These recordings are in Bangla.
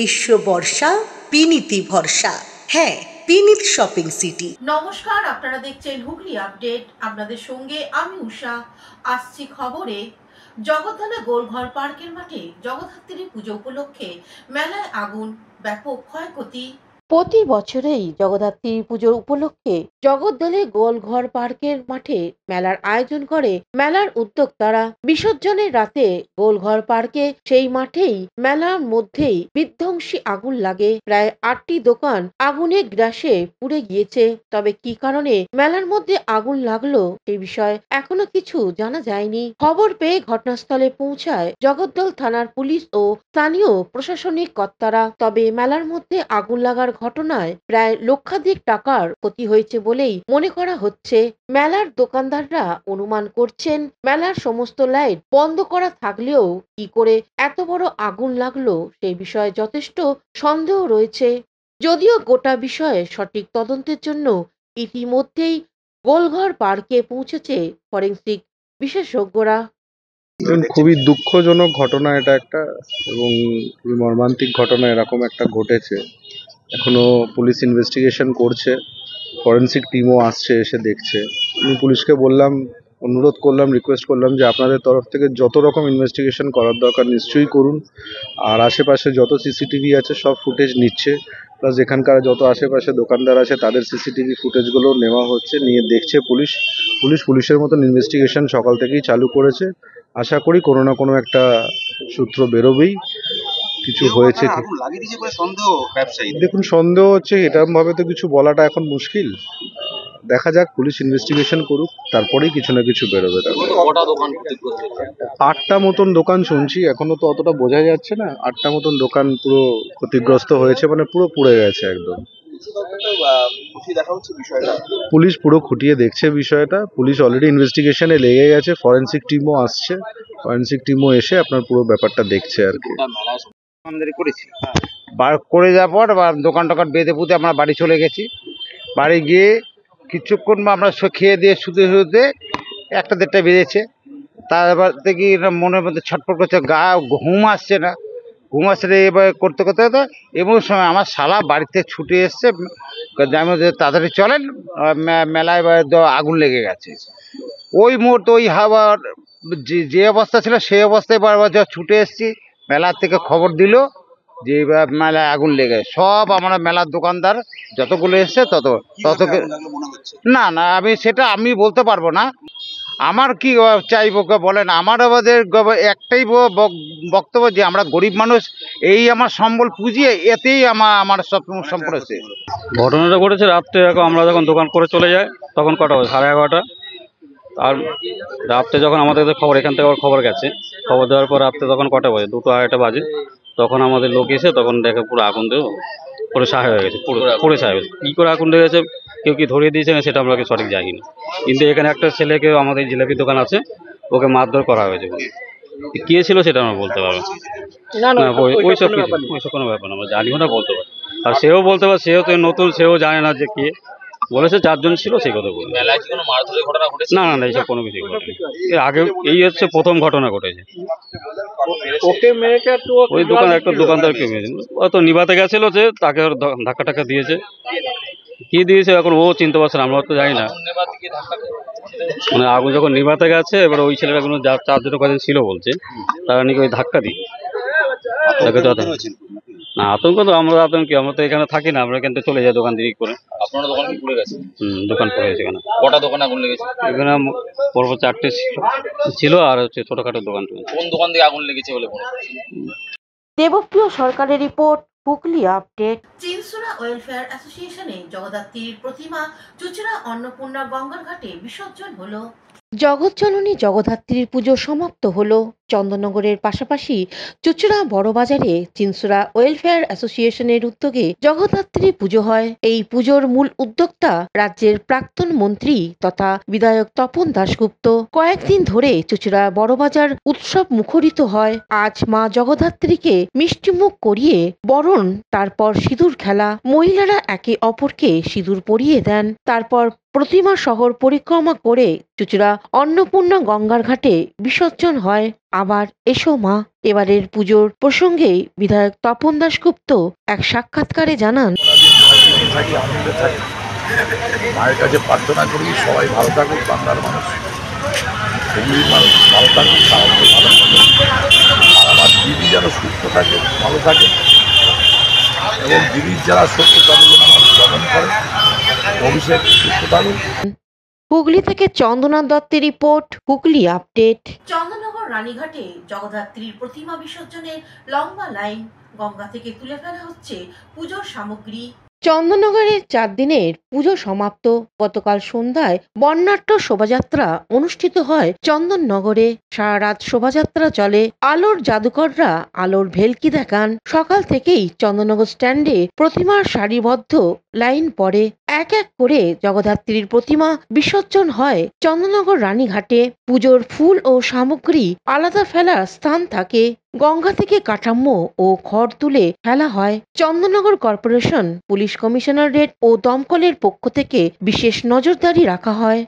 গ্রীষ্ম বর্ষা বিনীতি ভরসা। হ্যাঁ, বিনীত শপিং সিটি। নমস্কার, আপনারা দেখছেন হুগলি আপডেট। আপনাদের সঙ্গে আমি উষা। আসছি খবরে। জগদ্দলে গোলঘর পার্কের মাঠে জগদ্ধাত্রী পুজো উপলক্ষে মেলায় আগুন, ব্যাপক ক্ষয়ক্ষতি। প্রতি বছরেই জগদ্ধাত্রী পুজোর উপলক্ষে জগদ্দলে গোলঘর পার্কের মাঠে মেলার আয়োজন করে মেলার উদ্যোক্তারা। বিসর্জনের রাতে গোলঘর পার্কে সেই মাঠেই মেলার মধ্যেই বিধ্বংসী আগুন লাগে। প্রায় 8টি দোকান আগুনে গ্রাসে পুড়ে গিয়েছে। তবে কি কারণে মেলার মধ্যে আগুন লাগলো সেই বিষয়ে এখনো কিছু জানা যায়নি। খবর পেয়ে ঘটনাস্থলে পৌঁছায় জগদ্দল থানার পুলিশ ও স্থানীয় প্রশাসনিক কর্তারা। তবে মেলার মধ্যে আগুন লাগার ঘটনায় প্রায় লক্ষাধিক টাকার ক্ষতি হয়েছে বলেই মনে করা হচ্ছে। মেলার দোকানদাররা অনুমান করছেন মেলার সমস্ত লাইট বন্ধ করা থাকলেও কি করে এত বড় আগুন লাগলো সেই বিষয়ে যথেষ্ট সন্দেহ রয়েছে। যদিও গোটা বিষয়ে সঠিক তদন্তের জন্য ইতিমধ্যেই গোলঘর পার্কে পৌঁছেছে ফরেনসিক বিশেষজ্ঞরা। খুবই দুঃখজনক ঘটনা এটা একটা, এবং খুবই মর্মান্তিক ঘটনা এরকম একটা ঘটেছে। এখনো পুলিশ ইনভেস্টিগেশন করছে, ফরেনসিক টিমও আসছে, এসে দেখছে। আমি পুলিশকে বললাম, অনুরোধ করলাম, রিকোয়েস্ট করলাম যে আপনাদের তরফ থেকে যত রকম ইনভেস্টিগেশন করার দরকার নিশ্চয়ই করুন। আর আশেপাশে যত সিসিটিভি আছে সব ফুটেজ নিচ্ছে, প্লাস এখানকার যত আশেপাশে দোকানদার আছে তাদের সিসিটিভি ফুটেজগুলো নেওয়া হচ্ছে, নিয়ে দেখছে পুলিশের মতন ইনভেস্টিগেশন সকাল থেকেই চালু করেছে। আশা করি কোনো না কোনো একটা সূত্র বেরোবেই, কিছু হয়েছে। দেখুন, সন্দেহ হচ্ছে, এরকম ভাবে তো কিছু বলাটা এখন মুশকিল। দেখা যাক, পুলিশ ইনভেস্টিগেশন করুক, তারপরেই কিছু না কিছু বেরোবে। 8টা মতন দোকান শুনছি, এখনো তো অতটা বোঝা যাচ্ছে না। 8টা মতন দোকান পুরো ক্ষতিগ্রস্ত হয়েছে, মানে পুরো পুড়ে গেছে একদম। পুলিশ পুরো খুঁটিয়ে দেখছে বিষয়টা। পুলিশ অলরেডি ইনভেস্টিগেশনে লেগে গেছে, ফরেনসিক টিমও আসছে, ফরেনসিক টিমও এসে আপনার পুরো ব্যাপারটা দেখছে আর কি। করে যাওয়ার পর দোকান টোকান বেঁধে পুঁতে আমরা বাড়ি চলে গেছি। বাড়ি গিয়ে কিছুক্ষণ আমরা খেয়ে দিয়ে শুতে শুতে 1টা-1:30টা বেজেছে। তারপর থেকে মনের মধ্যে ছটফট করছে, ঘুম আসছে না। এবার করতে করতে এমন সময় আমার শালা বাড়িতে ছুটে এসছে, তাড়াতাড়ি চলেন, মেলায় আগুন লেগে গেছে। ওই মুহূর্তে ওই হাওয়ার যে অবস্থা ছিল সেই অবস্থায় ছুটে এসছি। মেলার থেকে খবর দিল যে মেলায় আগুন লেগে, সব আমরা মেলার দোকানদার যতগুলো এসছে তত না আমি বলতে পারবো না। আমার কি চাইবো বলেন, আমাদের একটাই বক্তব্য যে আমরা গরিব মানুষ, এই আমার সম্বল পুজিয়ে এতেই আমার সব সম্পূর্ণ শেষ। ঘটনাটা ঘটেছে রাত্রে, আমরা যখন দোকান করে চলে যাই তখন কটা হবে, 11:30। আর রাত্রে যখন আমাদের খবর, এখান থেকে খবর গেছে, খবর দেওয়ার পর রাত্রে তখন কটা বাজে, 2-2:30 বাজে, তখন আমাদের লোক এসে তখন দেখে পুরো আগুন দিয়ে পুরো সাহা হয়ে গেছে, পুরো সাহা হয়ে গেছে। কী করে আগুন লেগেছে, কেউ কি ধরিয়ে দিয়েছে না সেটা আমরা সঠিক জানি না। কিন্তু এখানে একটা ছেলেকে, আমাদের জিলাপি দোকান আছে, ওকে মারধর করা হয়েছে। কে ছিল সেটা আমরা বলতে পারবো না, ওইসব কোনো ব্যাপার না, আমরা জানিও না, বলতে পারি। আর সেও বলতে পারে, সেও তো নতুন, সেও জানে না যে কে বলেছে। 4 জন ছিল, সেই কথা বলি। না, এইসব কোনো কিছু ঘটেনি। এর আগে এই হচ্ছে প্রথম ঘটনা ঘটেছে। ওই একটা দোকানদারকে মেরেছে, ও তো নিভাতে গেছিল, যে তাকে ধাক্কা টাক্কা দিয়েছে। কি দিয়েছে এখন ও চিনতে পারছে না, আমরা তো জানি না। মানে আগুন যখন নিভাতে গেছে, এবার ওই ছেলেটা কোনো 4 জন কজন ছিল বলছে, তারা নাকি ওই ধাক্কা দিই না। আতঙ্ক তো আমরা তো এখানে থাকি না, আমরা এখান থেকে চলে যাই দোকান দিকে করে। আপনার দোকান কি পুড়ে গেছে? দোকান পড়ে গেছে। এখানে কটা দোকান আগুন লেগেছে? এখানে পরপর 4টে ছিল, আর হচ্ছে ছোটখাটো দোকান। কোন দোকান থেকে আগুন লেগেছে বলে মনে হচ্ছে? দেবপ্রিয় সরকারের রিপোর্ট, হুগলি আপডেট। চিনসুরা ওয়েলফেয়ার অ্যাসোসিয়েশনে জগদ্ধাত্রীর প্রতিমা চুচুড়া অন্নপূর্ণা গঙ্গার ঘাটে বিসর্জন হলো। জগৎজননী জগদ্ধাত্রীর পুজো সমাপ্ত হলো। চন্দননগরের পাশাপাশি চুচুড়া বড়বাজারে চিনসুরা ওয়েলফেয়ার অ্যাসোসিয়েশনের উদ্যোগে জগদ্ধাত্রী পুজো হয়। এই পুজোর মূল উদ্যোক্তা রাজ্যের প্রাক্তন মন্ত্রী তথা বিধায়ক তপন দাশগুপ্ত। কয়েকদিন ধরে চুচুড়া বড়বাজার উৎসব মুখরিত হয়। আজ মা জগদ্ধাত্রীকে মিষ্টিমুখ করিয়ে বরণ, তারপর সিঁদুর খেলা। মহিলারা একে অপরকে সিঁদুর পরিয়ে দেন, তারপর প্রতিমা শহর পরিক্রমা করে চুঁচুড়া অন্নপূর্ণা গঙ্গার ঘাটে বিসর্জন হয়। আবার এসো মা। এবারের পুজোর প্রসঙ্গে বিধায়ক তপন দাশগুপ্ত এক সাক্ষাৎকারে জানান, মায়ের কাছে প্রার্থনা করি সবাই ভালো থাকুক, বাংলার মানুষ হুগলির মানুষ ভালো থাকুক, সাহায্য ভালো থাকে, আর আমার দিদি যেন সুস্থ থাকে, ভালো থাকে, এবং দিদির যারা সত্য তাদের যেন আমার দমন করে, অভিষেক সুস্থ থাকুক। হুগলি থেকে চন্দনা দত্তের রিপোর্ট, হুগলি আপডেট। চন্দননগর রানীঘাটে জগদ্ধাত্রীর প্রতিমা বিসর্জনের লম্বা লাইন, গঙ্গা থেকে তুলে ফেলা হচ্ছে পুজোর সামগ্রী। চন্দননগরের 4 দিনের পুজো সমাপ্ত। গতকাল সন্ধ্যায় বর্ণাঢ্য শোভাযাত্রা অনুষ্ঠিত হয় চন্দননগরে। সারা রাত শোভাযাত্রা চলে। আলোর জাদুকররা আলোর ভেলকি দেখান। সকাল থেকেই চন্দননগর স্ট্যান্ডে প্রতিমার সারিবদ্ধ লাইন পড়ে। এক এক করে জগদ্ধাত্রীর প্রতিমা বিসর্জন হয় চন্দননগর রানীঘাটে। পুজোর ফুল ও সামগ্রী আলাদা ফেলার স্থান থাকে। গঙ্গা থেকে কাঠামো ও খড় তুলে ফেলা হয়। চন্দননগর কর্পোরেশন, পুলিশ কমিশনারেট ও দমকলের পক্ষ থেকে বিশেষ নজরদারি রাখা হয়।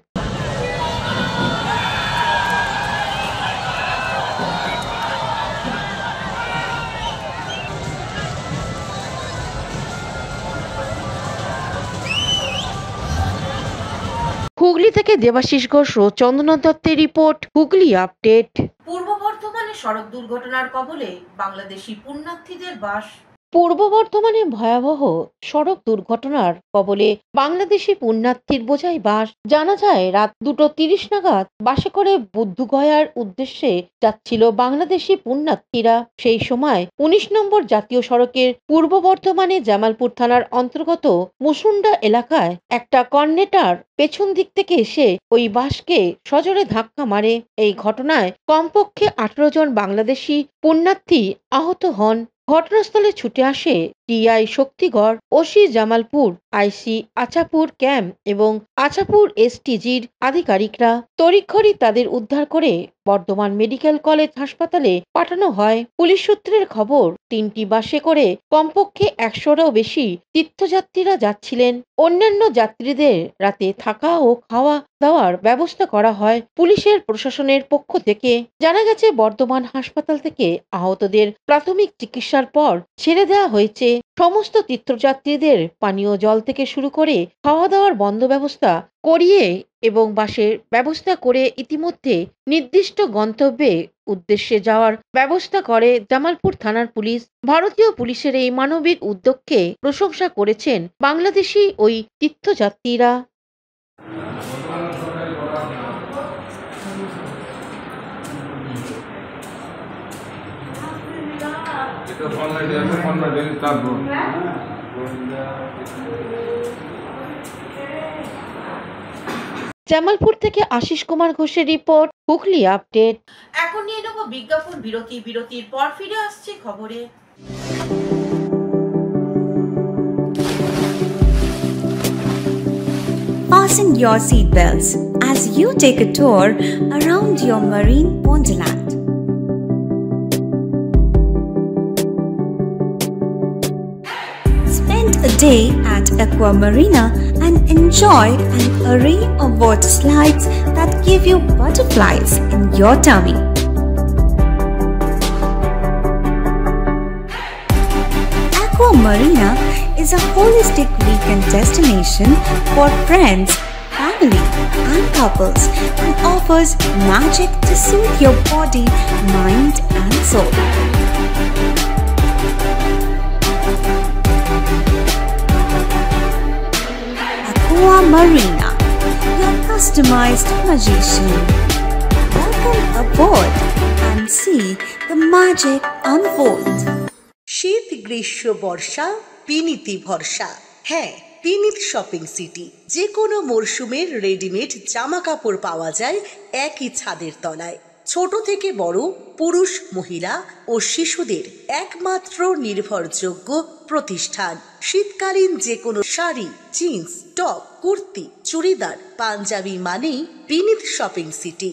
হুগলি থেকে দেবাশিস ঘোষ ও চন্দনা দত্তের রিপোর্ট, হুগলি আপডেট। পূর্ব বর্ধমানে সড়ক দুর্ঘটনার কবলে বাংলাদেশি পুণ্যার্থীদের বাস। পূর্ব বর্ধমানে ভয়াবহ সড়ক দুর্ঘটনার কবলে বাংলাদেশি পুণ্যার্থীর বোঝাই বাস। জানা যায়, রাত 2:30 নাগাদ বাসে করে বুদ্ধগয়ার উদ্দেশ্যে যাচ্ছিল বাংলাদেশি পুণ্যার্থীরা। সেই সময় 19 নম্বর জাতীয় সড়কের পূর্ব বর্ধমানে জামালপুর থানার অন্তর্গত মুসুন্ডা এলাকায় একটা কর্নেটার পেছন দিক থেকে এসে ওই বাসকে সজোরে ধাক্কা মারে। এই ঘটনায় কমপক্ষে 18 জন বাংলাদেশি পুণ্যার্থী আহত হন। ঘটনাস্থলে ছুটে আসে টিআই শক্তিগড়, ওসি জামালপুর, আইসি আচাপুর ক্যাম্প এবং আচাপুর এসটিজির আধিকারিকরা। তড়িঘড়ি তাদের উদ্ধার করে বর্ধমান মেডিকেল কলেজ হাসপাতালে পাঠানো হয়। পুলিশ সূত্রের খবর, 3টি বাসে করে কমপক্ষে 100-রও বেশি তীর্থযাত্রীরা যাচ্ছিলেন। অন্যান্য যাত্রীদের রাতে থাকা ও খাওয়া দাওয়ার ব্যবস্থা করা হয় পুলিশের প্রশাসনের পক্ষ থেকে। জানা গেছে, বর্ধমান হাসপাতাল থেকে আহতদের প্রাথমিক চিকিৎসার পর ছেড়ে দেওয়া হয়েছে। সমস্ত তীর্থযাত্রীদের পানীয় জল থেকে শুরু করে খাওয়া দাওয়ার বন্দোবস্ত করিয়ে এবং বাসের ব্যবস্থা করে ইতিমধ্যে নির্দিষ্ট গন্তব্যে উদ্দেশ্যে যাওয়ার ব্যবস্থা করে জামালপুর থানার পুলিশ। ভারতীয় পুলিশের এই মানবিক উদ্যোগকে প্রশংসা করেছেন বাংলাদেশি ওই তীর্থযাত্রীরা। জামালপুর থেকে আশিস কুমার ঘোষের রিপোর্ট, হুগলি আপডেট। এখন নিয়ে নেব বিজ্ঞাপন বিরতি। বিরতির পর ফিরে আসছে খবরে। Fasten your seatbelts as you take a tour around your marine wonderland. Spend a day at Aqua Marina and enjoy an array of water slides that give you butterflies in your tummy. Aqua Marina is a holistic weekend destination for friends, family, and couples and offers magic to soothe your body, mind, and soul. Aqua Marina, your customized magician. Welcome aboard and see the magic unfold. শীত, গ্রীষ্ম, বর্ষা, বিনীতি ভরসা। হ্যাঁ, বিনীত শপিং সিটি। যে কোনো মরশুমের রেডিমেড জামা কাপড় পাওয়া যায় একই ছাদের তলায়। ছোট থেকে বড়, পুরুষ, মহিলা ও শিশুদের একমাত্র নির্ভরযোগ্য প্রতিষ্ঠান। শীতকালীন যে কোনো শাড়ি, জিন্স, টপ, কুর্তি, চুড়িদার, পাঞ্জাবি মানেই Binit shopping city.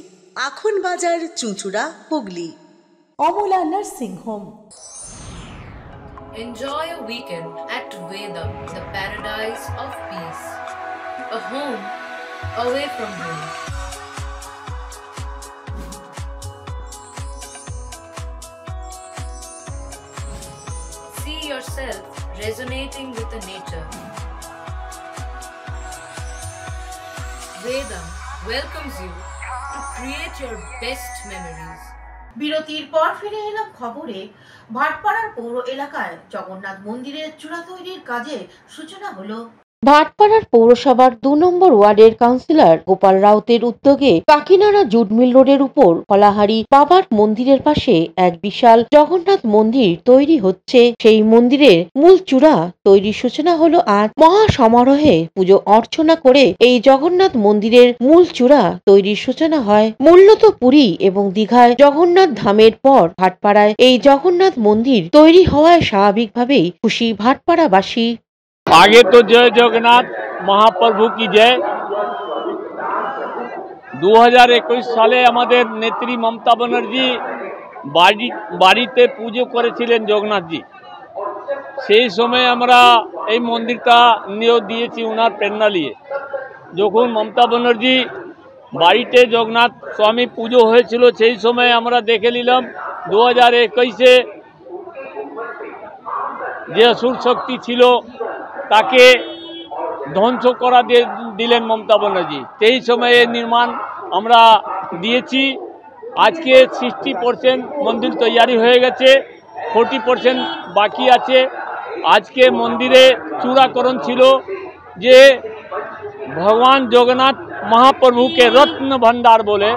Akhan Bazar, Chuchura, Hooghly. Amala nursing home. Enjoy a weekend at Vedam, the paradise of peace. A home away from home. See yourself resonating with the nature. Vedam welcomes you to create your best memories. বিরতির পর ফিরে এলাম খবরে। ভাটপাড়ার পৌর এলাকায় জগন্নাথ মন্দিরের চূড়া তৈরির কাজে সূচনা হলো। ভাটপাড়ার পৌরসভার 2 নম্বর ওয়ার্ডের কাউন্সিলর গোপাল রাউতের উদ্যোগে কাকিনাড়া জুটমিল রোডের উপর ফলাহারি বাবার মন্দিরের পাশে এক বিশাল জগন্নাথ মন্দির তৈরি হচ্ছে। সেই মন্দিরের মূল চূড়া তৈরির সূচনা হলো আজ। মহা সমারোহে পুজো অর্চনা করে এই জগন্নাথ মন্দিরের মূল চূড়া তৈরির সূচনা হয়। মূলত পুরী এবং দীঘায় জগন্নাথ ধামের পর ভাটপাড়ায় এই জগন্নাথ মন্দির তৈরি হওয়ায় স্বাভাবিকভাবেই খুশি ভাটপাড়াবাসী। आगे तो जय जगन्नाथ महाप्रभु की जय। 2021 সালে আমাদের নেত্রী মমতা ব্যানার্জি বাড়িতে পুজো করেছিলেন জগন্নাথজি। সেই সময় আমরা এই মন্দিরটা নিয়োগ দিয়েছি ওনার প্রেরণা নিয়ে। যখন মমতা ব্যানার্জি বাড়িতে জগন্নাথ স্বামী পুজো হয়েছিল সেই সময় আমরা দেখে নিলাম 2021-এ যে অসুর শক্তি ছিল তাকে ধ্বংস করা দিলেন মমতা ব্যানার্জি। সেই সময়ে নির্মাণ আমরা দিয়েছি। আজকে 60% মন্দির তৈরি হয়ে গেছে, 40% বাকি আছে। আজকে মন্দিরে চূড়াকরণ ছিল যে ভগবান জগন্নাথ মহাপ্রভুকে রত্ন ভান্ডার বলে,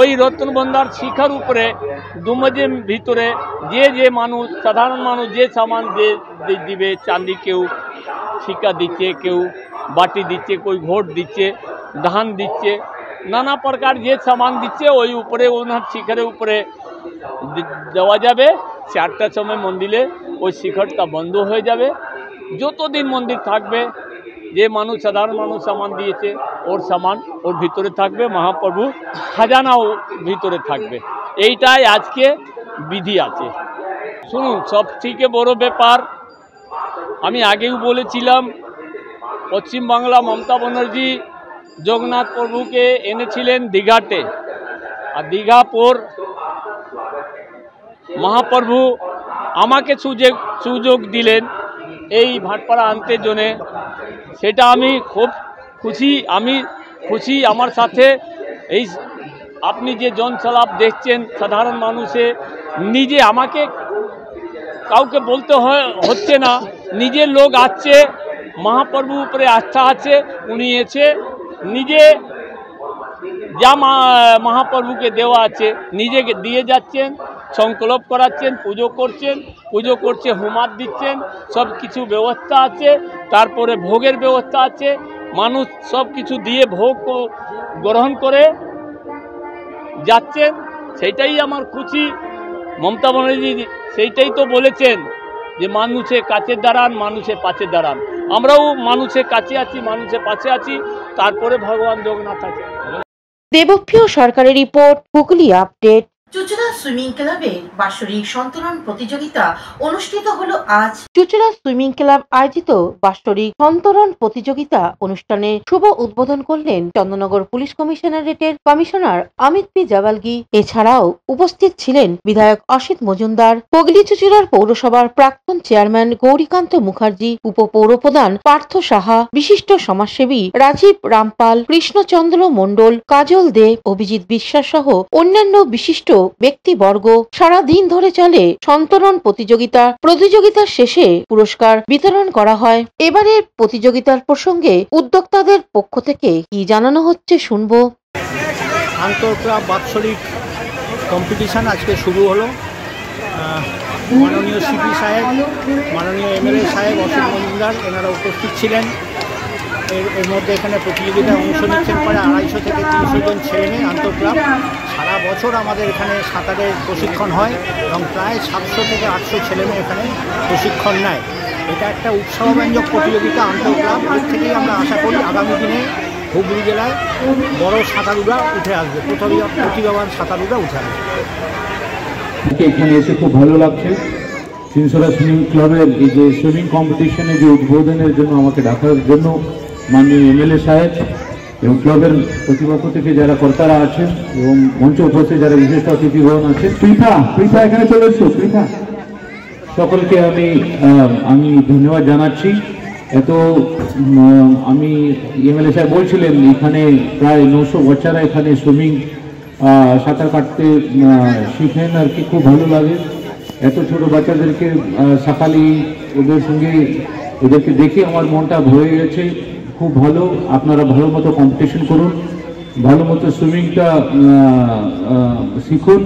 ওই রত্ন ভান্ডার শিখার উপরে দুমজের ভিতরে যে মানুষ সাধারণ মানুষ যে সামান দিবে, চাঁদি কেউ শিকা দিচ্ছে, কেউ বাটি দিচ্ছে, কেউ ঘোট দিচ্ছে, ধান দিচ্ছে, নানা প্রকার যে সামান দিচ্ছে ওই উপরে ওনার শিখরের উপরে দেওয়া যাবে। 4টার সময় মন্দিরে ওই শিখরটা বন্ধ হয়ে যাবে। যতদিন মন্দির থাকবে যে মানুষ সাধারণ মানুষ সামান দিয়েছে ওর সামান ওর ভিতরে থাকবে, মহাপ্রভু খাজানাও ভিতরে থাকবে। এইটাই আজকে বিধি আছে। শুনুন, সবথেকে বড় ব্যাপার আমি আগেও বলেছিলাম, পশ্চিমবাংলা মমতা ব্যানার্জি জগন্নাথ প্রভুকে এনেছিলেন দীঘাতে, আর দীঘা পর মহাপ্রভু আমাকে সুযোগ দিলেন এই ভাটপাড়া আনতে জন্যে। সেটা আমি খুব খুশি। আমার সাথে এই আপনি যে জনসলাপ দেখছেন সাধারণ মানুষে, নিজে আমাকে কাউকে বলতে হচ্ছে না, নিজের লোক আসছে, মহাপ্রভু উপরে আস্থা আছে, উনি এসে নিজে যা মহাপ্রভুকে দেওয়া আছে নিজেকে দিয়ে যাচ্ছেন, সংকল্প করাচ্ছেন, পুজো করছে, হোমার দিচ্ছেন, সব কিছু ব্যবস্থা আছে। তারপরে ভোগের ব্যবস্থা আছে, মানুষ সব কিছু দিয়ে ভোগ গ্রহণ করে যাচ্ছেন। সেটাই আমার খুশি। মমতা ব্যানার্জি সেইটাই তো বলেছেন যে মানুষের কাছে দাঁড়ান, মানুষের পাশে দাঁড়ান। আমরাও মানুষের কাছে আছি, মানুষের পাশে আছি, তারপরে ভগবান জগন্নাথ আছে। দেবপ্রিয় সরকারের রিপোর্ট, হুগলি আপডেট। চুচুড়া সুইমিং ক্লাবের বাৎসরিক সন্তরণ প্রতিযোগিতা অনুষ্ঠিত হলো আজ। চুচুড়া সুইমিং ক্লাব আয়োজিত বাৎসরিক সন্তরণ প্রতিযোগিতা অনুষ্ঠানে শুভ উদ্বোধন করলেন চন্দননগর পুলিশ কমিশনারেটের কমিশনার অমিত পি জাওয়ালগি। এছাড়াও উপস্থিত ছিলেন বিধায়ক অসিত মজুমদার, হুগলি চুচুড়ার পৌরসভার প্রাক্তন চেয়ারম্যান গৌরীকান্ত মুখার্জি, উপপৌরপ্রধান পার্থ সাহা, বিশিষ্ট সমাজসেবী রাজীব রামপাল, কৃষ্ণচন্দ্র মণ্ডল, কাজল দে, অভিজিৎ বিশ্বাস সহ অন্যান্য বিশিষ্ট ব্যক্তিবর্গ। সারাদিন ধরে চলে সন্তরণ প্রতিযোগিতার শেষে পুরস্কার বিতরণ করা হয়। এবারের প্রতিযোগিতার প্রসঙ্গে উদ্যোক্তাদের পক্ষ থেকে কি জানানো হচ্ছে শুনবো। আন্তর ক্লাব বাৎসরিক কম্পিটিশন আজকে শুরু হলো। মাননীয় সিপি সাহেব, মাননীয় এমএলএ সাহেব অসিত মজুমদার এনারা উপস্থিত ছিলেন। এর মধ্যে এখানে প্রতিযোগিতায় অংশ নিচ্ছেন প্রায় 250 থেকে 300 জন ছেলে মেয়ে। আন্তর ক্লাব সারা বছর আমাদের এখানে সাঁতারের প্রশিক্ষণ হয় এবং প্রায় 700 থেকে 800 ছেলে মেয়ে এখানে প্রশিক্ষণ নেয়। এটা একটা উৎসাহব্যঞ্জক প্রতিযোগিতা আন্তর ক্লাব। এর থেকেই আমরা আশা করি আগামী দিনে হুগলি জেলায় বড় সাঁতারুরা উঠে আসবে, প্রতিভাবান সাঁতারুরা উঠে আসবে। এখানে এসে খুব ভালো লাগছে। চিনসরা সুইমিং ক্লাবের এই যে সুইমিং কম্পিটিশনে যে উদ্বোধনের জন্য আমাকে ডাকার জন্য মাননীয় এমএলএ সাহেব এবং ক্লাবের কর্তৃপক্ষ থেকে যারা কর্তারা আছেন এবং মঞ্চে উপস্থিত যারা বিশিষ্ট অতিথিগণ আছেন, পৃথা এখানে চলে এসো, পৃথা, সকলকে আমি ধন্যবাদ জানাচ্ছি। আমি এমএলএ সাহেব বলছিলেন এখানে প্রায় 900 বাচ্চারা এখানে সুইমিং সাঁতার কাটতে শিখেন আর কি, খুব ভালো লাগে। এত ছোট বাচ্চাদেরকে সকালে ওদেরকে দেখে আমার মনটা ভরে গেছে। খুব ভালো, আপনারা ভালো মতো কম্পিটিশন করুন, ভালো মতো সুইমিংটা শিখুন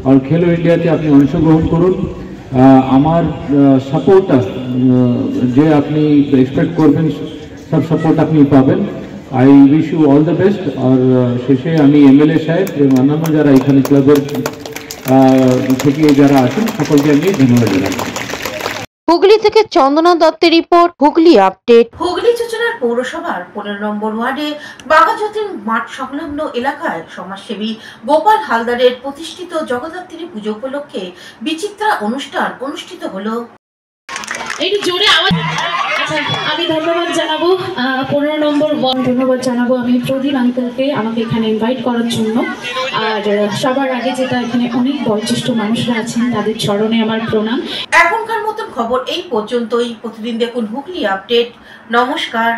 আর খেলো ইন্ডিয়াতে আপনি অংশগ্রহণ করুন। আমার সাপোর্টটা যে আপনি এক্সপেক্ট করবেন সব সাপোর্ট আপনি পাবেন। I wish you all the best. আর শেষে আমি এমএলএ সাহেব এবং অন্যান্য যারা এখানে ক্লাবের থেকে যারা আছেন সকলকে আমি ধন্যবাদ জানাই। হুগলি থেকে চন্দনা দত্তের রিপোর্ট, হুগলি আপডেট। হুগলি চুচুড়ার পৌরসভার 15 নম্বর ওয়ার্ডে বাঘাযতীন মাঠ সংলগ্ন এলাকায় সমাজসেবী গোপাল হালদারের প্রতিষ্ঠিত জগদ্ধাত্রী পুজো উপলক্ষে বিচিত্রা অনুষ্ঠান অনুষ্ঠিত হলো। একটু জোরে আওয়াজ। আচ্ছা, আমি ধন্যবাদ জানাবো 15 নম্বর ওয়ার্ড, ধন্যবাদ জানাবো আমি প্রদীপ আঙ্কেলকে আমাকে এখানে ইনভাইট করার জন্য। আর সবার আগে যেটা এখানে অনেক বয়োজ্যেষ্ঠ মানুষরা আছেন তাদের চরণে আমার প্রণাম। এখনকার মতন খবর এই পর্যন্তই। প্রতিদিন দেখুন হুগলি আপডেট। নমস্কার।